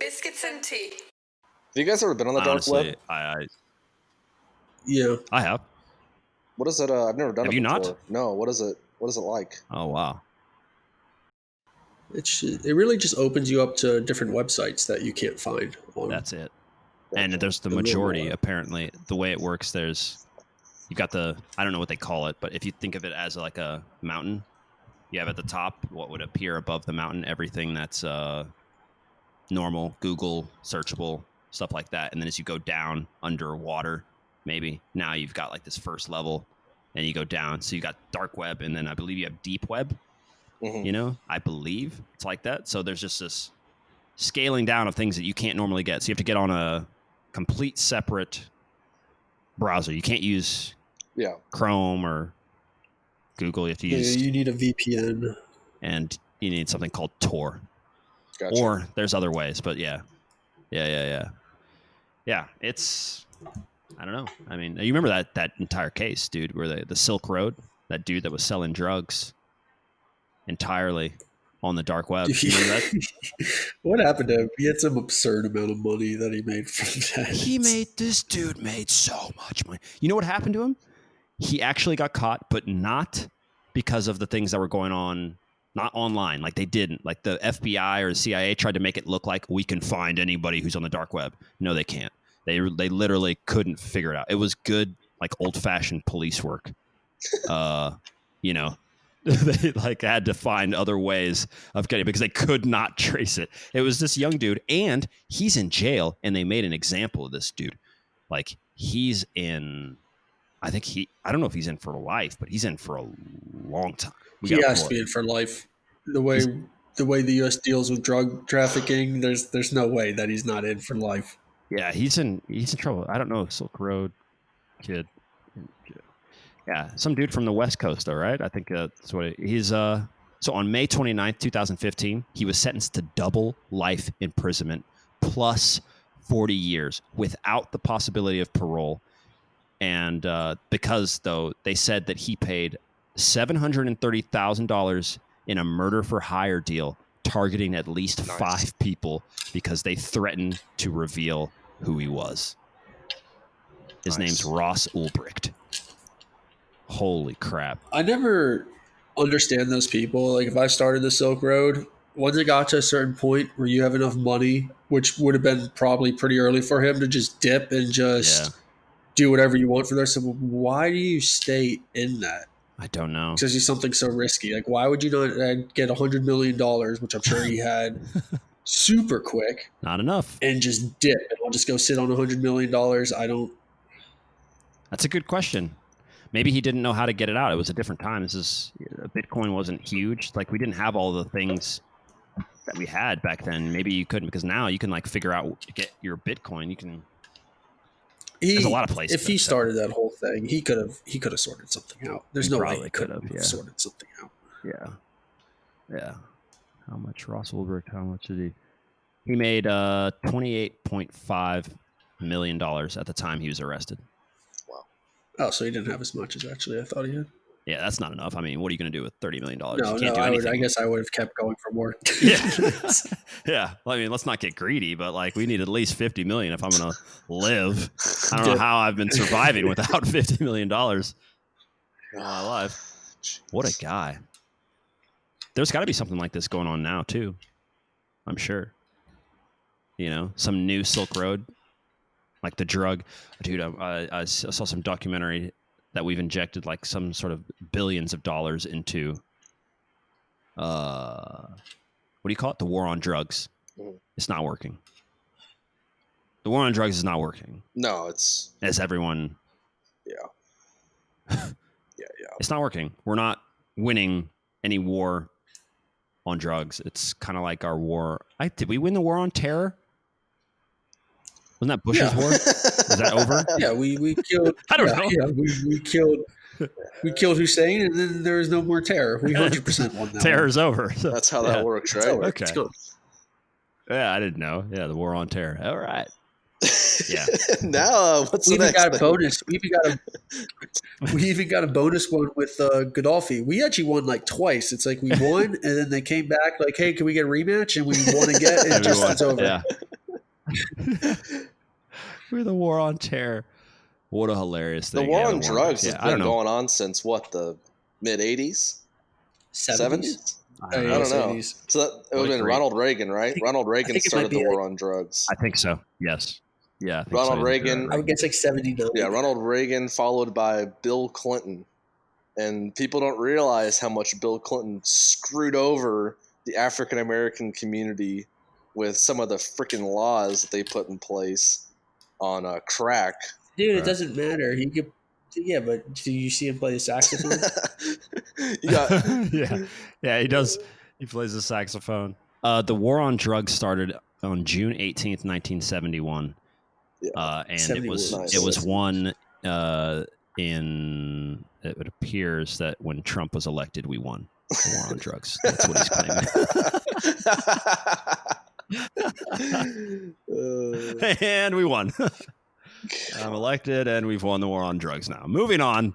Biscuits and Tea. Have you guys ever been on the dark web? Yeah, I have. What is it? I've never done Have it you before. not? No. What is it? What is it like? Oh, wow. it really just opens you up to different websites that you can't find on. That's it. And there's the majority, apparently. The way it works, you've got I don't know what they call it, but if you think of it as like a mountain, you have at the top what would appear above the mountain, everything that's normal, Google, searchable, stuff like that. And then as you go down underwater, maybe now you've got like this first level and you go down. So you got dark web, and then I believe you have deep web. Mm-hmm. I believe it's like that. So there's just this scaling down of things that you can't normally get. So you have to get on a complete separate browser. You can't use Chrome or Google. You have to use. You need a VPN, and you need something called Tor. Gotcha. Or there's other ways, but yeah. It's, I don't know. I mean, you remember that entire case, dude, where the Silk Road, that dude that was selling drugs entirely on the dark web. You remember that? What happened to him? He had some absurd amount of money that he made from that. This dude made so much money. You know what happened to him? He actually got caught, but not because of the things that were going on, not online. Like they didn't. Like the FBI or the CIA tried to make it look like we can find anybody who's on the dark web. No, they can't. They literally couldn't figure it out. It was good, like old-fashioned police work. They like had to find other ways of getting it because they could not trace it. It was this young dude, and he's in jail, and they made an example of this dude. Like he's in, I don't know if he's in for life, but he's in for a long time. He has to be in for life. The way the U.S. deals with drug trafficking, there's no way that he's not in for life. Yeah, he's in trouble. I don't know, Silk Road kid. Yeah, some dude from the West Coast, though, right? I think that's what he's. So on May 29th, 2015, he was sentenced to double life imprisonment plus 40 years without the possibility of parole. And because, though, they said that he paid $730,000 in a murder for hire deal targeting at least 5 people because they threatened to reveal who he was. His name's Ross Ulbricht. Holy crap. I never understand those people. Like if I started the Silk Road, once it got to a certain point where you have enough money, which would have been probably pretty early for him to just dip and just do whatever you want for there. So why do you stay in that? I don't know. Because he's something so risky. Like why would you not get $100 million, which I'm sure he had super quick. Not enough. And just dip. And I'll just go sit on $100 million. I don't. That's a good question. Maybe he didn't know how to get it out. It was a different time. Bitcoin wasn't huge. Like we didn't have all the things that we had back then. Maybe you couldn't, because now you can like figure out to get your Bitcoin. You can. There's a lot of places. If he started that whole thing, he could have sorted something out. There's no way he could have sorted something out. Yeah. How much Ross Ulbricht? How much did he? He made $28.5 million at the time he was arrested. Oh, so he didn't have as much as actually I thought he had. Yeah, that's not enough. I mean, what are you going to do with $30 million? No, you can't do anything. I guess I would have kept going for more. Yeah. Well, I mean, let's not get greedy, but like we need at least $50 million if I'm going to live. I don't know how I've been surviving without $50 million in my life. What a guy. There's got to be something like this going on now too. I'm sure. Some new Silk Road. Like the drug, dude, I saw some documentary that we've injected like some sort of billions of dollars into, what do you call it? The war on drugs. It's not working. The war on drugs is not working. No, it's... As everyone... Yeah. It's not working. We're not winning any war on drugs. It's kind of like our war... Did we win the war on terror? Wasn't that Bush's war? Is that over? Yeah, we killed. I don't know. Yeah, we killed Hussein, and then there was no more terror. We 100% won that. Terror's over. So, that's how that works, right? Okay. Yeah, I didn't know. Yeah, the war on terror. All right. Yeah. Now, what's the next thing? Bonus. We even got a bonus one with Gaddafi. We actually won like twice. It's like we won, and then they came back like, "Hey, can we get a rematch?" And we won again, and it's over. We're the war on terror. What a hilarious thing. The war on drugs has been know. going on since what, the mid 80s? 70s? I don't know. 80s. So that, it would have been Ronald Reagan, right? Ronald Reagan started the war on drugs. I think so. Yes. Yeah. I think Ronald Reagan. I would guess like 79. Yeah, Ronald Reagan followed by Bill Clinton. And people don't realize how much Bill Clinton screwed over the African American community with some of the freaking laws that they put in place on crack. Dude, it doesn't matter. He could, yeah, but do you see him play the saxophone? Yeah, he does. He plays the saxophone. The war on drugs started on June 18th, 1971. Yeah. And it was won in. It appears that when Trump was elected, we won the war on drugs. That's what he's claiming. And we won. I'm elected, and we've won the war on drugs now. Moving on.